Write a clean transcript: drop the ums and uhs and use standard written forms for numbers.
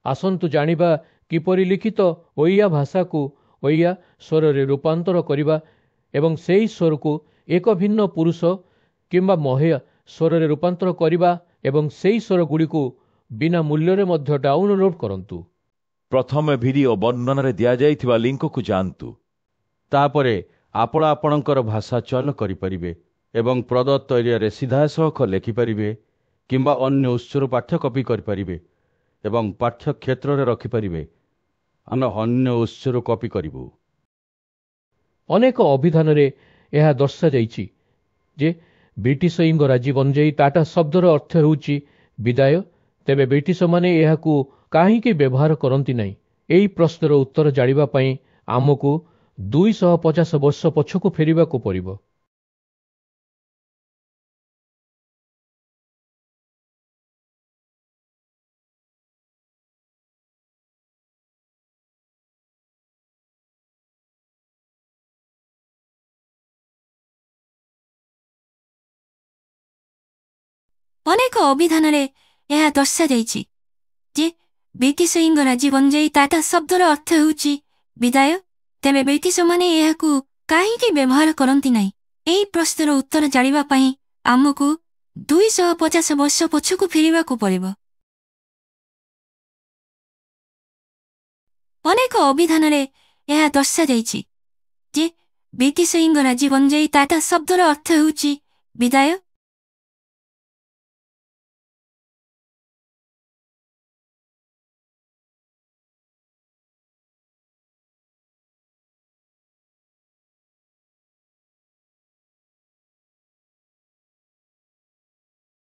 आसन्तु जानिबा किपरि लिखित ओइया भाषा को ओइया स्वर रे रूपांतर करिबा एवं सेई स्वर को एक भिन्न पुरुष किंबा महिला स्वर रे रूपांतर करिबा एवं सेई स्वर गुडी को बिना मूल्य रे मध्य डाउनलोड करंतु। प्रथम भिडिओ वर्णन रे दिया जाइथिबा लिंक को जानतु। तापरे आपण आपणकर भाषा चयन करिपरिबे एवं प्रदत्त एरिया रे सीधा सख लेखि परिबे किंबा अन्य उत्सर पाठ्य कॉपी करिपरिबे एवं पाठ्य क्षेत्र रे रखि परिबे। आमे अन्य उत्सर कॉपी करिबु। अनेक अभिधान रे यह दर्शा जाइछि जे ब्रिटिश इंगराजी बंजेई टाटा शब्दर अर्थ हेउछि विदाय। तेबे ब्रिटिश माने एहाकू काहींकि व्यवहार करंती नाही। एही प्रश्नर उत्तर जानिबा पई आमको 250 वर्ष पछकू फेरिबाकू पड़िबो। अनेक अभिधान रे यह दर्शा जाइछि जे ब्रिटिश इंगराजी बंजेई टाटा शब्दर अर्थ हेउछि विदाय। तेबे ब्रिटिश माने एहाकू काहींकि व्यवहार करंती नाही। एही प्रश्नर उत्तर जानिबा पई आमको 250 वर्ष पछकू फेरिबाकू पड़िबो। अनेक अभिधान रे यह दर्शा जाइछि जे ब्रिटिश इंगराजी बंजेई टाटा शब्दर अर्थ हेउछि विदाय।